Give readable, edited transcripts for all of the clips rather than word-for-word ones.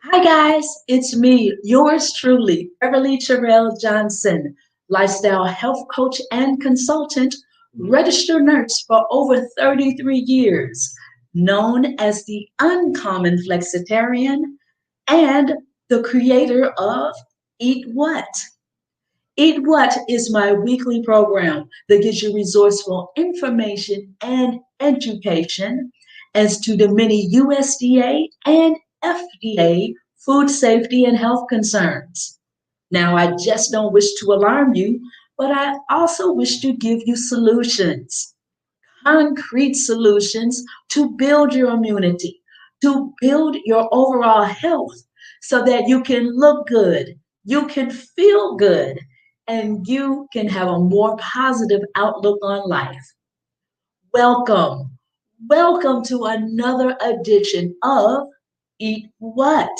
Hi guys, it's me, yours truly, Beverly Terrell Johnson, lifestyle health coach and consultant, registered nurse for over 33 years, known as the Uncommon Flexitarian and the creator of Eat What. Eat What is my weekly program that gives you resourceful information and education as to the many USDA and FDA food safety and health concerns. Now, I just don't wish to alarm you, but I also wish to give you solutions, concrete solutions to build your immunity, to build your overall health so that you can look good, you can feel good, and you can have a more positive outlook on life. Welcome. Welcome to another edition of Eat What?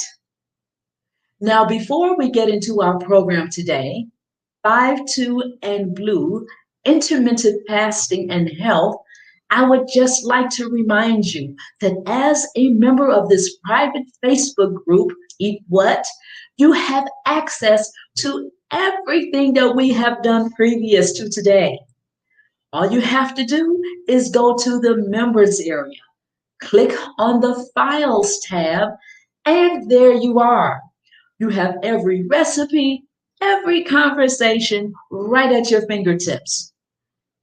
Now, before we get into our program today, 5-2 and Blue, intermittent fasting and health, I would just like to remind you that as a member of this private Facebook group, Eat What, you have access to everything that we have done previous to today. All you have to do is go to the members area, click on the Files tab, and there you are. You have every recipe, every conversation right at your fingertips.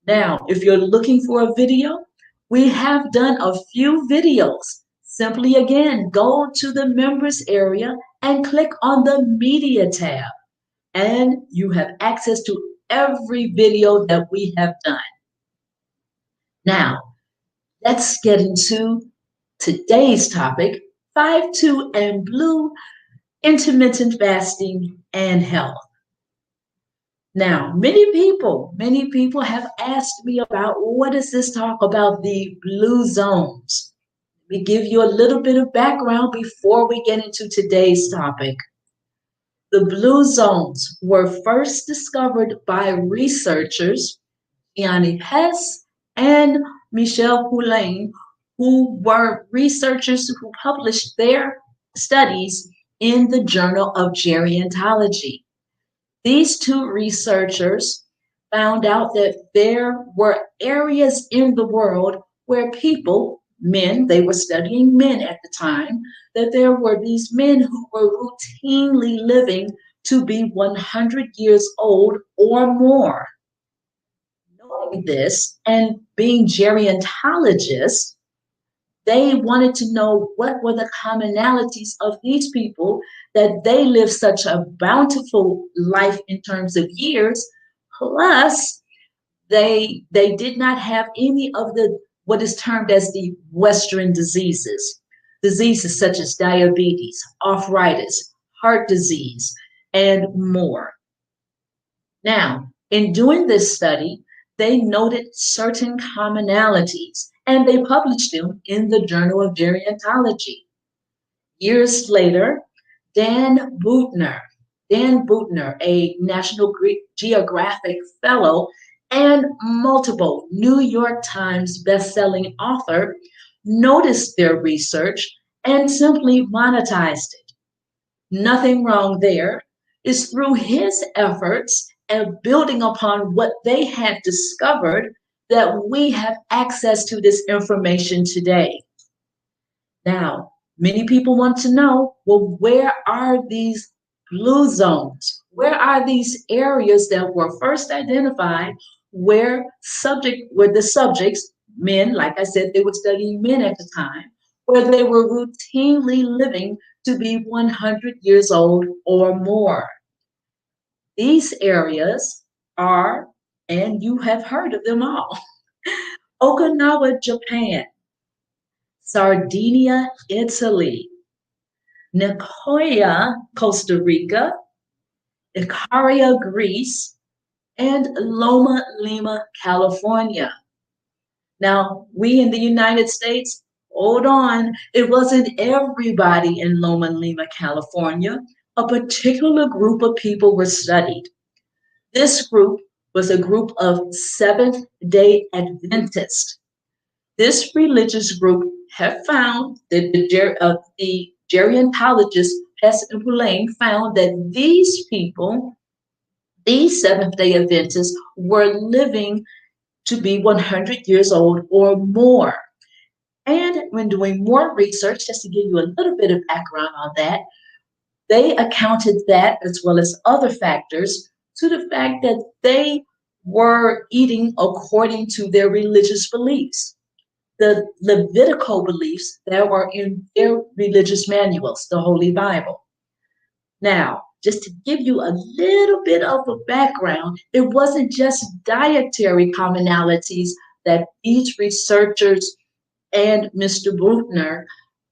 Now, if you're looking for a video, we have done a few videos. Simply again, go to the members area and click on the media tab, and you have access to every video that we have done. Now, let's get into today's topic, 5-2 and Blue, intermittent fasting and health. Now, many people have asked me about what is this talk about the blue zones. Let me give you a little bit of background before we get into today's topic. The blue zones were first discovered by researchers G.U.S.H and Michel Poulain, who were researchers who published their studies in the Journal of Gerontology. These two researchers found out that there were areas in the world where people, men, they were studying men at the time, that there were these men who were routinely living to be 100 years old or more. Knowing this and being gerontologists, they wanted to know what were the commonalities of these people that they lived such a bountiful life in terms of years, plus they did not have any of the what is termed as the Western diseases. Diseases such as diabetes, arthritis, heart disease, and more. Now, in doing this study, they noted certain commonalities and they published them in the Journal of Gerontology. Years later, Dan Buettner, a National Geographic Fellow and multiple New York Times best-selling author, noticed their research and simply monetized it. Nothing wrong there. Is through his efforts and building upon what they had discovered that we have access to this information today. Now, many people want to know, well, where are these blue zones? Where are these areas that were first identified where the subjects, men, like I said, they were studying men at the time, where they were routinely living to be 100 years old or more. These areas are, and you have heard of them all, Okinawa, Japan, Sardinia, Italy, Nicoya, Costa Rica, Icaria, Greece, and Loma Lima, California. Now, we in the United States, hold on, it wasn't everybody in Loma Lima, California. A particular group of people were studied. This group was a group of Seventh-day Adventists. This religious group have found that the gerontologists Hess and Boulain found that these people, these Seventh day Adventists, were living to be 100 years old or more. And when doing more research, just to give you a little bit of background on that, they accounted that, as well as other factors, to the fact that they were eating according to their religious beliefs, the Levitical beliefs that were in their religious manuals, the Holy Bible. Now, just to give you a little bit of a background, it wasn't just dietary commonalities that these researchers and Mr. Bruckner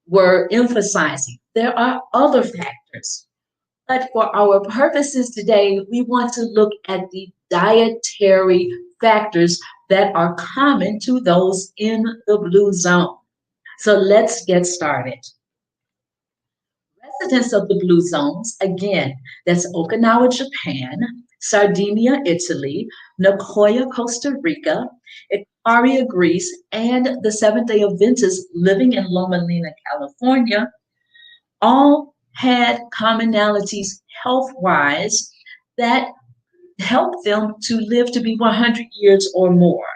were emphasizing. There are other factors. But for our purposes today, we want to look at the dietary factors that are common to those in the blue zone. So let's get started. Residents of the blue zones, again, that's Okinawa, Japan, Sardinia, Italy, Nicoya, Costa Rica, Icaria, Greece, and the Seventh day Adventists living in Loma Linda, California, all had commonalities health wise that helped them to live to be 100 years or more.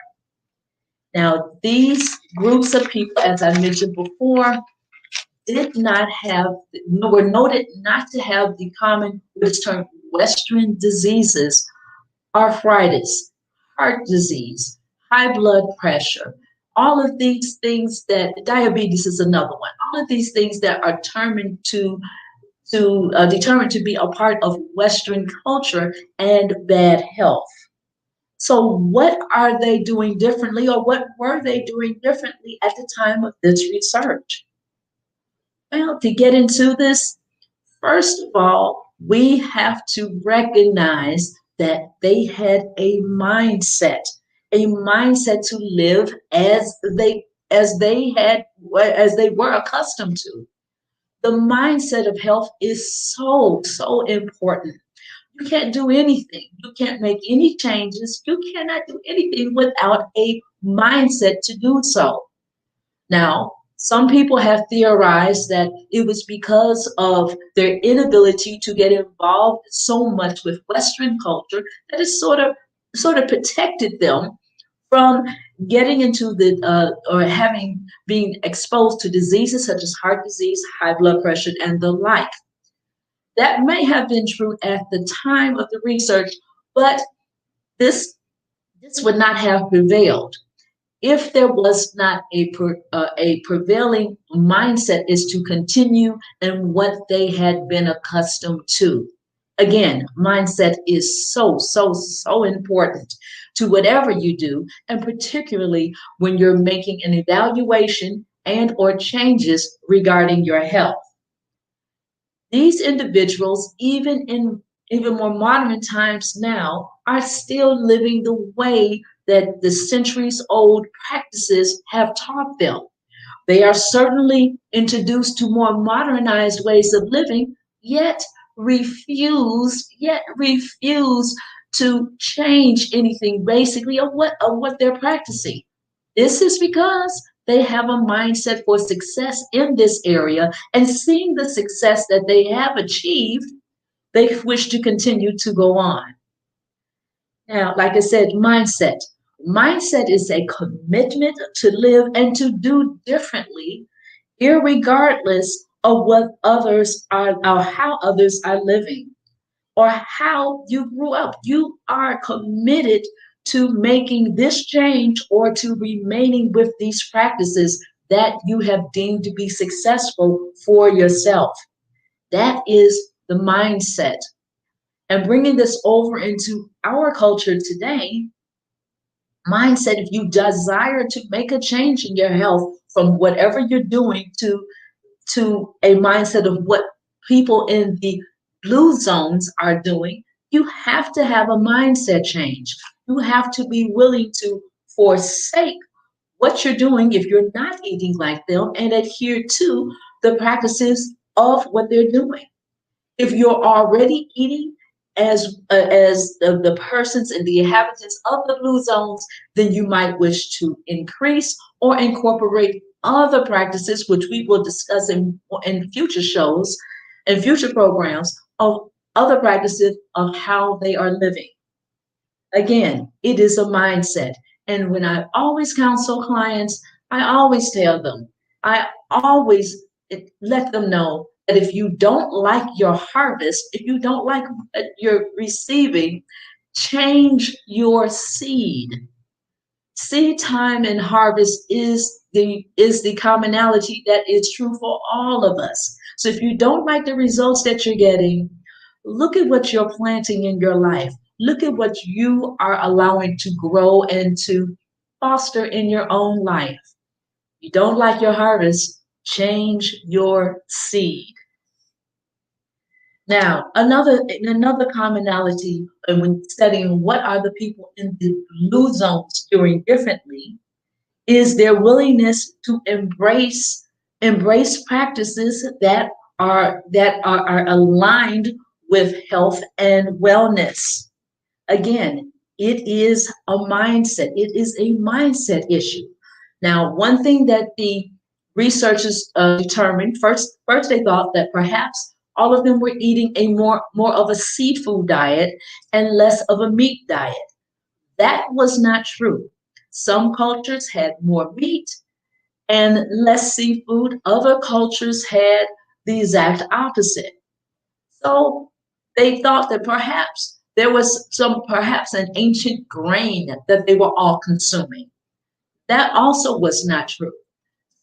Now, these groups of people, as I mentioned before, did not have, were noted not to have the common, which termed Western diseases, arthritis, heart disease, high blood pressure, all of these things that diabetes is another one. All of these things that are determined to be a part of Western culture and bad health. So, what are they doing differently, or what were they doing differently at the time of this research? Well, to get into this, first of all, we have to recognize that they had a mindset to live as they were accustomed to. The mindset of health is so important. You can't do anything. You can't make any changes. You cannot do anything without a mindset to do so. Now, some people have theorized that it was because of their inability to get involved so much with Western culture that it sort of protected them from getting into the or having being exposed to diseases such as heart disease, high blood pressure, and the like. That may have been true at the time of the research, but this this would not have prevailed if there was not a prevailing mindset is to continue in what they had been accustomed to. Again, mindset is so important to whatever you do, and particularly when you're making an evaluation and or changes regarding your health. These individuals, even more modern times now, are still living the way that the centuries old practices have taught them. They are certainly introduced to more modernized ways of living, yet refuse to change anything basically of what they're practicing. This is because they have a mindset for success in this area, and seeing the success that they have achieved, they wish to continue to go on. Now, like I said, mindset. Mindset is a commitment to live and to do differently, irregardless of what others are or how others are living or how you grew up. You are committed to making this change or to remaining with these practices that you have deemed to be successful for yourself. That is the mindset. And bringing this over into our culture today, mindset, if you desire to make a change in your health from whatever you're doing to a mindset of what people in the blue zones are doing, you have to have a mindset change. You have to be willing to forsake what you're doing if you're not eating like them and adhere to the practices of what they're doing. If you're already eating as the persons and the inhabitants of the blue zones, then you might wish to increase or incorporate other practices, which we will discuss in future shows, and future programs of other practices of how they are living. Again, it is a mindset. And when I always counsel clients, I always tell them, I always let them know that if you don't like your harvest, if you don't like what you're receiving, change your seed. Seed time and harvest is the commonality that is true for all of us. So if you don't like the results that you're getting, look at what you're planting in your life. Look at what you are allowing to grow and to foster in your own life. You don't like your harvest, change your seed. Now, another commonality, and when studying what are the people in the blue zones doing differently, is their willingness to embrace practices that are aligned with health and wellness. Again, it is a mindset. It is a mindset issue. Now, one thing that the researchers determined first they thought that perhaps all of them were eating a more of a seafood diet and less of a meat diet. That was not true. Some cultures had more meat and less seafood. Other cultures had the exact opposite. So they thought that perhaps there was perhaps an ancient grain that they were all consuming. That also was not true.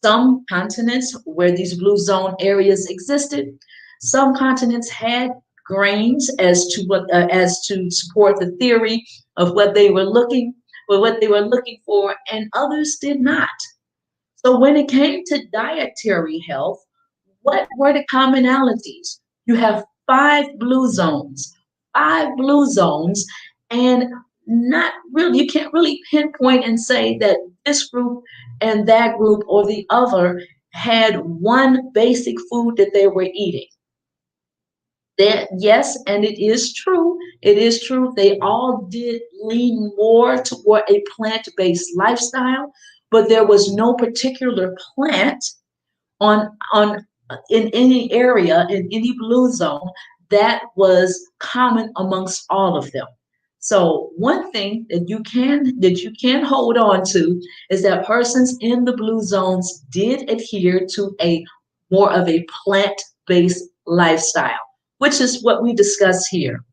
Some continents where these blue zone areas existed, some continents had grains as to support the theory of what they were looking for, and others did not. So when it came to dietary health, what were the commonalities? You have five blue zones, and not really, you can't really pinpoint and say that this group and that group or the other had one basic food that they were eating. That yes, and it is true. It is true. They all did lean more toward a plant-based lifestyle, but there was no particular plant on in any area in any blue zone that was common amongst all of them. So one thing that you can hold on to is that persons in the blue zones did adhere to a more of a plant-based lifestyle, which is what we discuss here.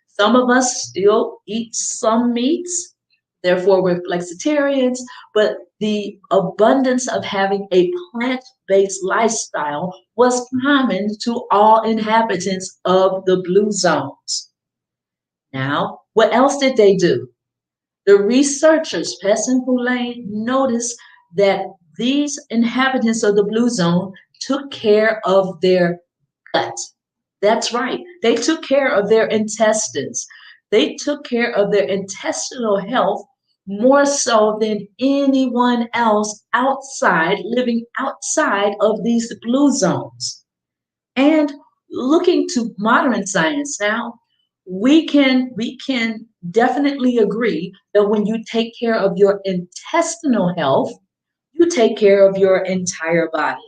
Some of us still eat some meats, therefore we're flexitarians, but the abundance of having a plant-based lifestyle was common to all inhabitants of the blue zones. Now, what else did they do? The researchers, Pest and Poulain, noticed that these inhabitants of the blue zone took care of their gut. That's right. They took care of their intestines. They took care of their intestinal health more so than anyone else living outside of these blue zones. And looking to modern science now, we can definitely agree that when you take care of your intestinal health, you take care of your entire body.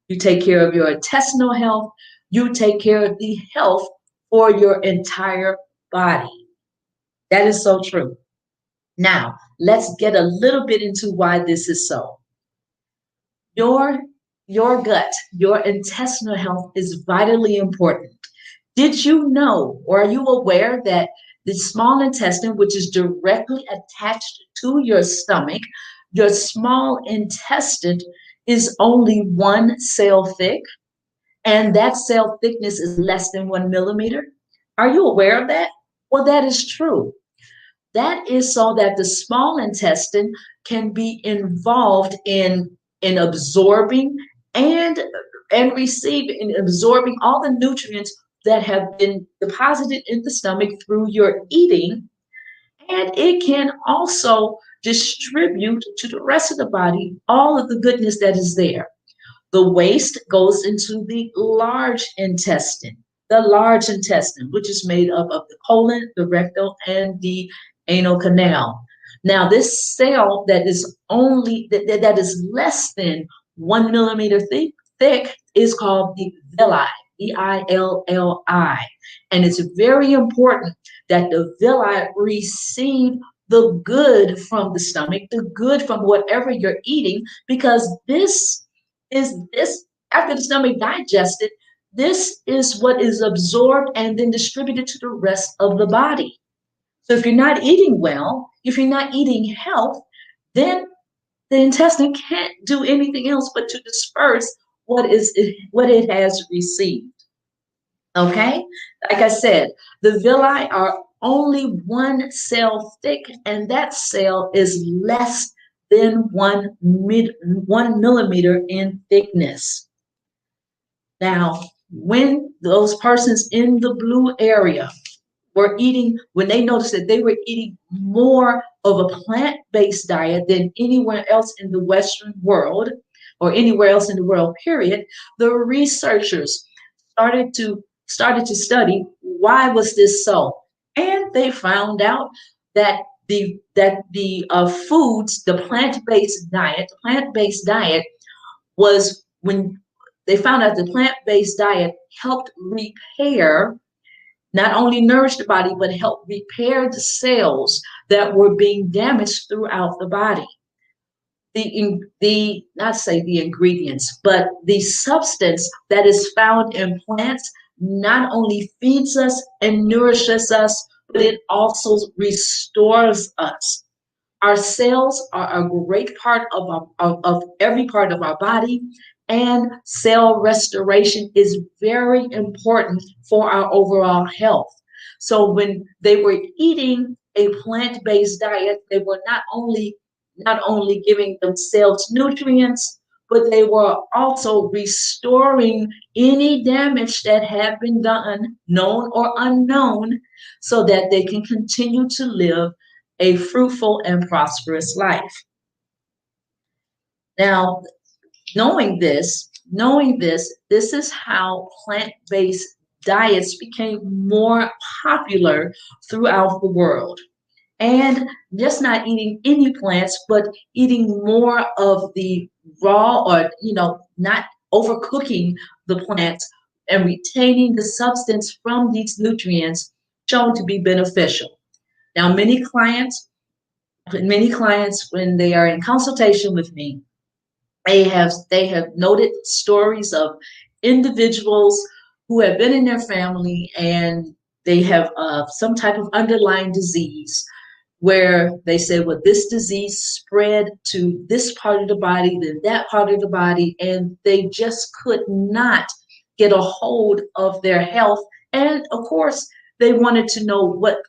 You take care of your intestinal health, you take care of the health for your entire body. That is so true. Now, let's get a little bit into why this is so. Your your gut, your intestinal health is vitally important. Did you know or are you aware that the small intestine, which is directly attached to your stomach, your small intestine is only one cell thick, and that cell thickness is less than 1 millimeter? Are you aware of that? Well, that is true. That is so that the small intestine can be involved in absorbing and and receiving and absorbing all the nutrients that have been deposited in the stomach through your eating, and it can also distribute to the rest of the body all of the goodness that is there. The waste goes into the large intestine, which is made up of the colon, the rectal, and the anal canal. Now, this cell that is less than 1 millimeter thick is called the villi. villi. And it's very important that the villi receive the good from the stomach, the good from whatever you're eating, because this after the stomach digested, this is what is absorbed and then distributed to the rest of the body. So if you're not eating well, if you're not eating health, then the intestine can't do anything else but to disperse what it has received. Okay? Like I said, the villi are only one cell thick, and that cell is less than 1 millimeter in thickness. Now, when those persons in the blue area were eating, when they noticed that they were eating more of a plant-based diet than anywhere else in the Western world or anywhere else in the world, period, the researchers started to study why was this so, and they found out that the foods, the plant-based diet was when they found out the plant-based diet helped repair, not only nourish the body, but help repair the cells that were being damaged throughout the body. The not say the ingredients, but the substance that is found in plants not only feeds us and nourishes us, but it also restores us. Our cells are a great part of every part of our body, and cell restoration is very important for our overall health. So when they were eating a plant-based diet, they were not only giving themselves nutrients, but they were also restoring any damage that had been done, known or unknown, so that they can continue to live a fruitful and prosperous life. Now, this is how plant-based diets became more popular throughout the world. And just not eating any plants, but eating more of the raw, or not overcooking the plants and retaining the substance from these nutrients shown to be beneficial. Now, many clients, when they are in consultation with me, they have noted stories of individuals who have been in their family and they have some type of underlying disease, where they say, well, this disease spread to this part of the body, then that part of the body, and they just could not get a hold of their health. And of course, they wanted to know what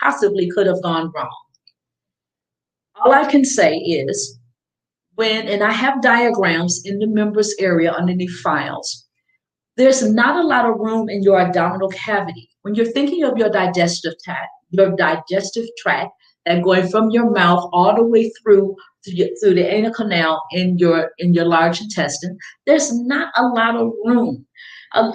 possibly could have gone wrong. All I can say is, and I have diagrams in the members area underneath files, there's not a lot of room in your abdominal cavity. When you're thinking of your digestive tract, and going from your mouth all the way through the anal canal in your large intestine, there's not a lot of room.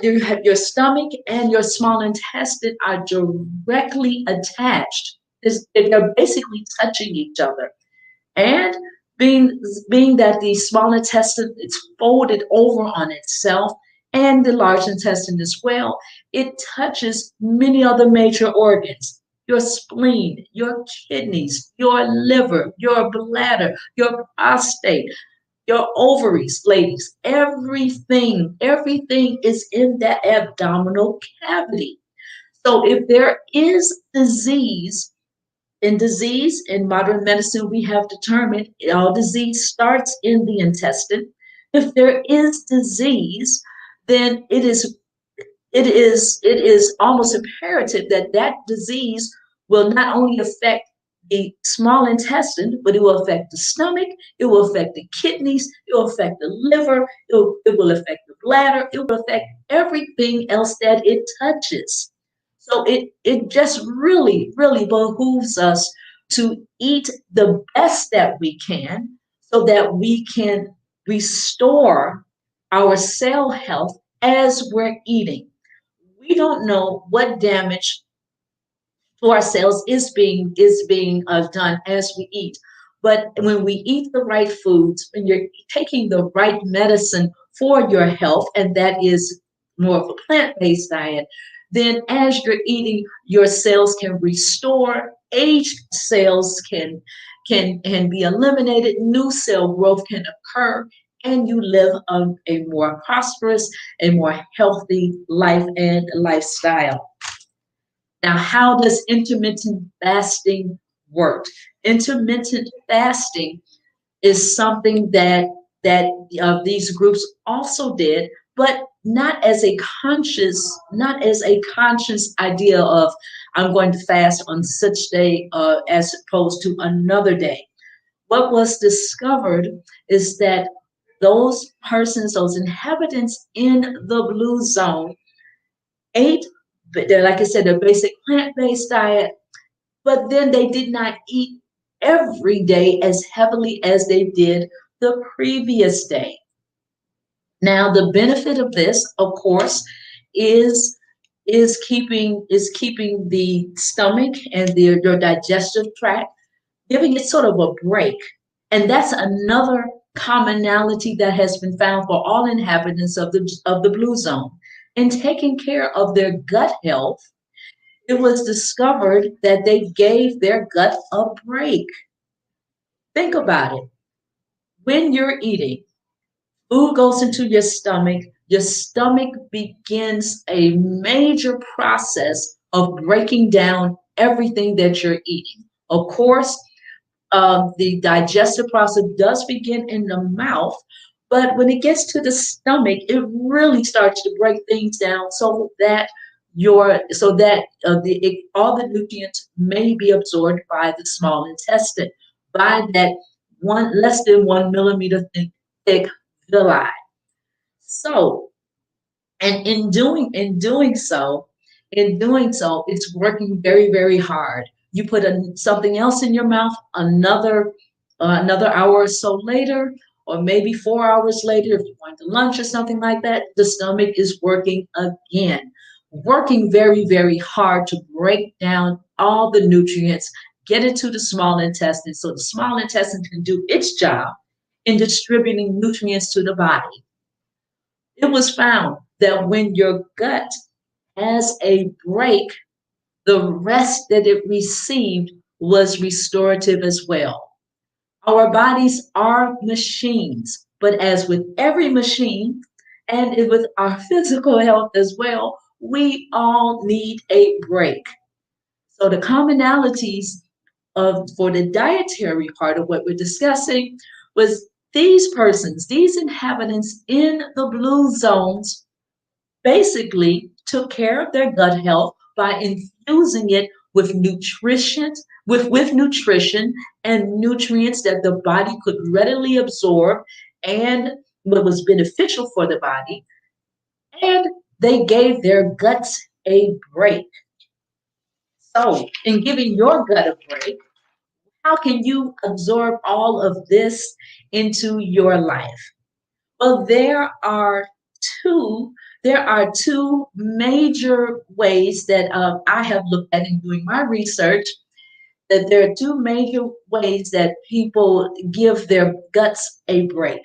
You have your stomach and your small intestine are directly attached. They're basically touching each other. And being that the small intestine is folded over on itself, and the large intestine as well, it touches many other major organs: your spleen, your kidneys, your liver, your bladder, your prostate, your ovaries, ladies. Everything is in that abdominal cavity. So if there is in modern medicine, we have determined all disease starts in the intestine. If there is disease, then it is almost imperative that that disease will not only affect the small intestine, but it will affect the stomach, it will affect the kidneys, it will affect the liver, it will affect the bladder, it will affect everything else that it touches. So it just really behooves us to eat the best that we can, so that we can restore our cell health as we're eating. We don't know what damage to our cells is being done as we eat. But when we eat the right foods, when you're taking the right medicine for your health, and that is more of a plant-based diet, then as you're eating, your cells can restore, aged cells can be eliminated, new cell growth can occur, and you live a more prosperous, a more healthy life and lifestyle. Now, how does intermittent fasting work? Intermittent fasting is something that these groups also did, but not as a conscious idea of I'm going to fast on such day as opposed to another day. What was discovered is that those persons, those inhabitants in the blue zone, ate, but they're like I said, a basic plant-based diet, but then they did not eat every day as heavily as they did the previous day. Now, the benefit of this, of course, is keeping the stomach and your digestive tract, giving it sort of a break. And that's another commonality that has been found for all inhabitants of the blue zone. In taking care of their gut health, it was discovered that they gave their gut a break. Think about it. When you're eating, food goes into your stomach begins a major process of breaking down everything that you're eating. Of course, the digestive process does begin in the mouth, but when it gets to the stomach, it really starts to break things down so that all the nutrients may be absorbed by the small intestine, by that one less than 1 millimeter thick villi. So, and in doing so, it's working very, very hard. You put something else in your mouth, another hour or so later, or maybe 4 hours later, if you went to lunch or something like that, the stomach is working again, working very, very hard to break down all the nutrients, get it to the small intestine, so the small intestine can do its job in distributing nutrients to the body. It was found that when your gut has a break, the rest that it received was restorative as well. Our bodies are machines, but as with every machine and with our physical health as well, we all need a break. So the commonalities for the dietary part of what we're discussing was these persons, these inhabitants in the blue zones basically took care of their gut health by infusing it with nutrition and nutrients that the body could readily absorb and what was beneficial for the body. And they gave their guts a break. So, in giving your gut a break, how can you absorb all of this into your life? Well, two there are two major ways that I have looked at in doing my research. That there are two major ways that people give their guts a break.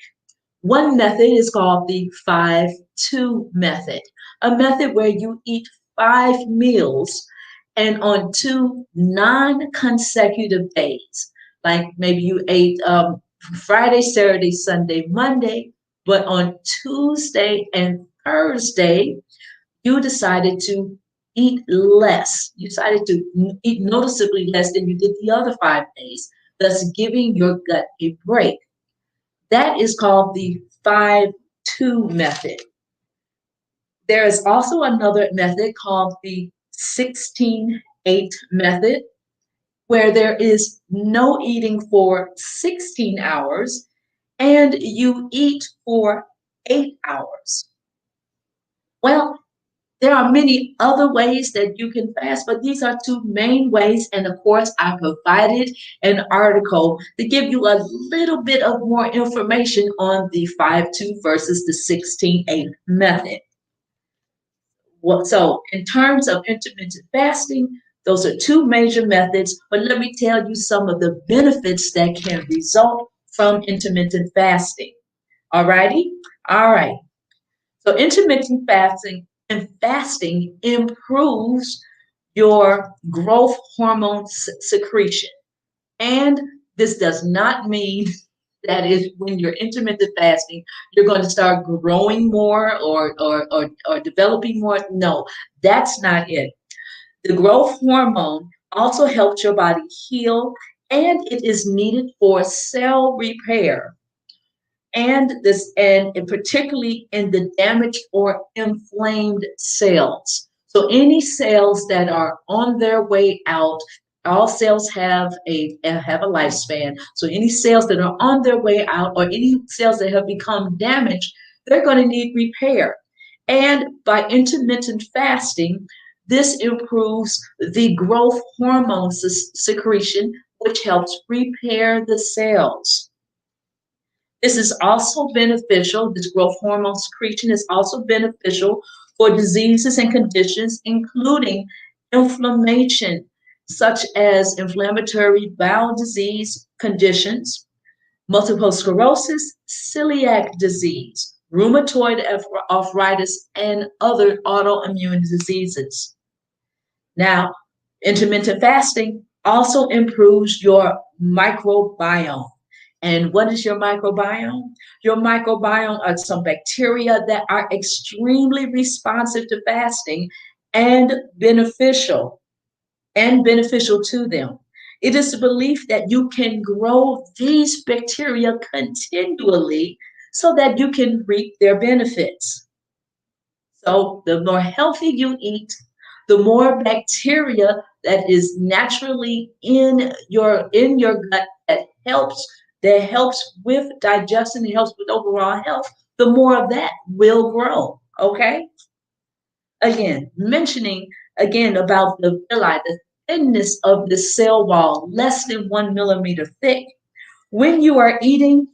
One method is called the 5-2 method, a method where you eat 5 meals and on two non-consecutive days. Like maybe you ate Friday, Saturday, Sunday, Monday, but on Tuesday and Thursday, you decided to eat less. You decided to eat noticeably less than you did the other 5 days, thus giving your gut a break. That is called the 5-2 method. There is also another method called the 16-8 method, where there is no eating for 16 hours and you eat for 8 hours. Well, there are many other ways that you can fast, but these are two main ways. And of course, I provided an article to give you a little bit of more information on the 5-2 versus the 16-8 method. So, in terms of intermittent fasting, those are two major methods, but let me tell you some of the benefits that can result from intermittent fasting. All righty? All right. So intermittent fasting improves your growth hormone secretion. And this does not mean that is when you're intermittent fasting, you're going to start growing more or developing more. No, that's not it. The growth hormone also helps your body heal, and it is needed for cell repair and particularly in the damaged or inflamed cells. So any cells that are on their way out, all cells have a lifespan. So any cells that are on their way out or any cells that have become damaged, they're going to need repair. And by intermittent fasting, this improves the growth hormone secretion, which helps repair the cells. This is also beneficial, this growth hormone secretion is also beneficial for diseases and conditions, including inflammation, such as inflammatory bowel disease conditions, multiple sclerosis, celiac disease, rheumatoid arthritis, and other autoimmune diseases. Now, intermittent fasting also improves your microbiome. And what is your microbiome? Your microbiome are some bacteria that are extremely responsive to fasting and beneficial to them. It is the belief that you can grow these bacteria continually so that you can reap their benefits. So the more healthy you eat, the more bacteria that is naturally in your gut that helps with digestion, it helps with overall health, the more of that will grow. Okay? Again, mentioning again about the villi, the thinness of the cell wall, less than 1 millimeter thick. When you are eating,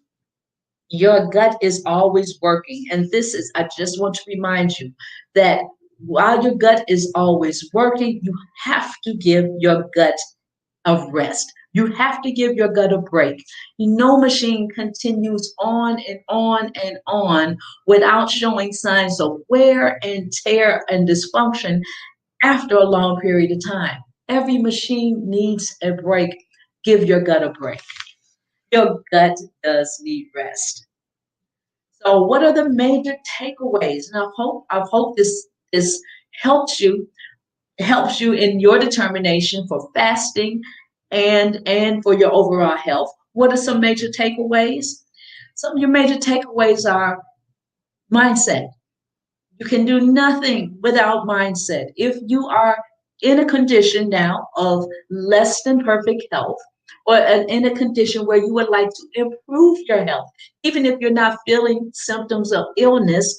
your gut is always working. And I just want to remind you that while your gut is always working, you have to give your gut a rest. You have to give your gut a break. No machine continues on and on and on without showing signs of wear and tear and dysfunction after a long period of time. Every machine needs a break. Give your gut a break. Your gut does need rest. So, what are the major takeaways? And I hope this helps you helps you in your determination for fasting and for your overall health. What are some major takeaways? Some of your major takeaways are mindset. You can do nothing without mindset. If you are in a condition now of less than perfect health, or in a condition where you would like to improve your health, even if you're not feeling symptoms of illness,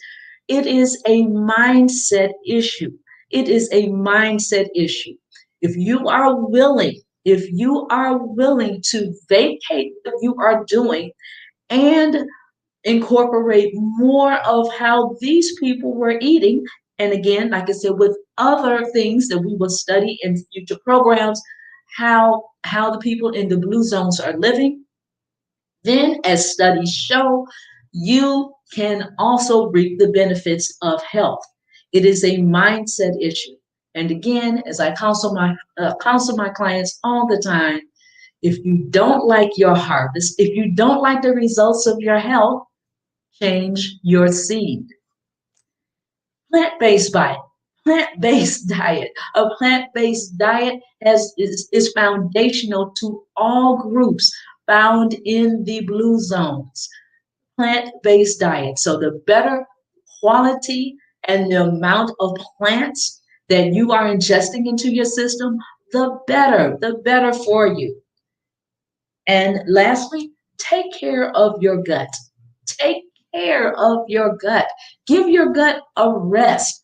it is a mindset issue. It is a mindset issue. If you are willing to vacate what you are doing and incorporate more of how these people were eating. And again, like I said, with other things that we will study in future programs, how the people in the blue zones are living. Then, as studies show, you can also reap the benefits of health. It is a mindset issue. And again, as I counsel my clients all the time, if you don't like your harvest, if you don't like the results of your health, change your seed. Plant-based diet. Plant-based diet. A plant-based diet is foundational to all groups found in the blue zones. Plant-based diet. So the better quality and the amount of plants that you are ingesting into your system, the better for you. And lastly, take care of your gut. Take care of your gut. Give your gut a rest.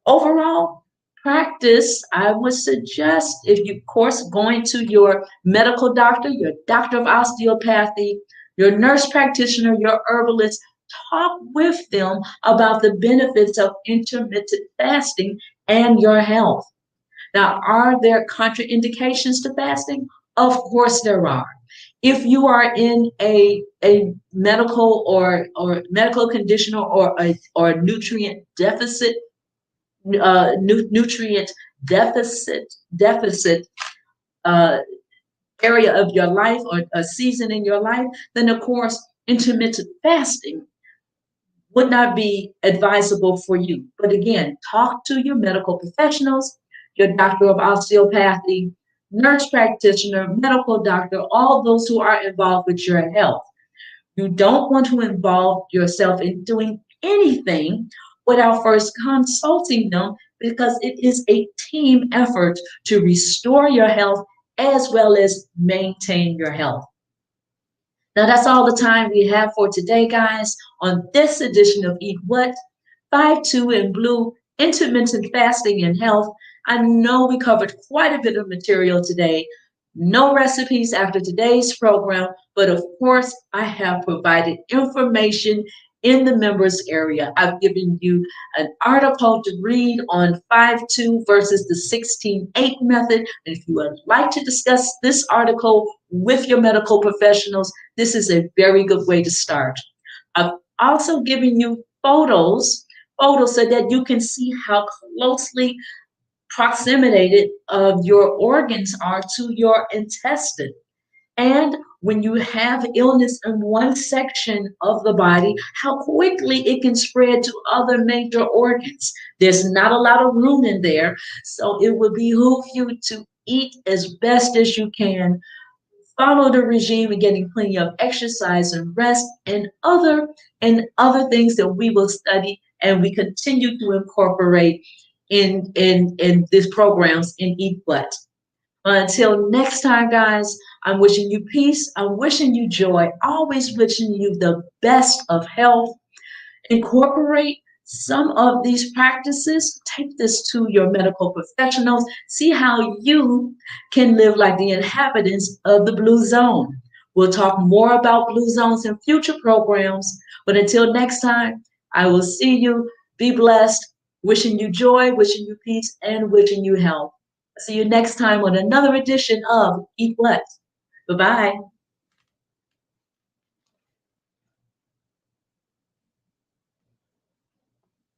Overall, practice, I would suggest, if you, of course, going to your medical doctor, your doctor of osteopathy, your nurse practitioner, your herbalist, talk with them about the benefits of intermittent fasting and your health. Now, are there contraindications to fasting? Of course there are. If you are in a medical or medical condition or nutrient deficit, nutrient deficit uh, area of your life or a season in your life, then of course intermittent fasting would not be advisable for you. But again, talk to your medical professionals, your doctor of osteopathy, nurse practitioner, medical doctor, all those who are involved with your health. You don't want to involve yourself in doing anything without first consulting them, because it is a team effort to restore your health as well as maintain your health. Now, that's all the time we have for today, guys, on this edition of Eat What? 5-2 in Blue, Intermittent Fasting and Health. I know we covered quite a bit of material today. No recipes after today's program, but of course, I have provided information in the members area. I've given you an article to read on 5-2 versus the 16-8 method. And if you would like to discuss this article with your medical professionals, this is a very good way to start. I've also given you photos so that you can see how closely proximated of your organs are to your intestine. And when you have illness in one section of the body, how quickly it can spread to other major organs. There's not a lot of room in there, so it would behoove you to eat as best as you can, follow the regime and getting plenty of exercise and rest and other things that we will study and we continue to incorporate in these programs in Eat What. Until next time, guys, I'm wishing you peace. I'm wishing you joy. Always wishing you the best of health. Incorporate some of these practices. Take this to your medical professionals. See how you can live like the inhabitants of the blue zone. We'll talk more about blue zones in future programs. But until next time, I will see you. Be blessed. Wishing you joy, wishing you peace, and wishing you health. See you next time on another edition of Eat What. Bye bye.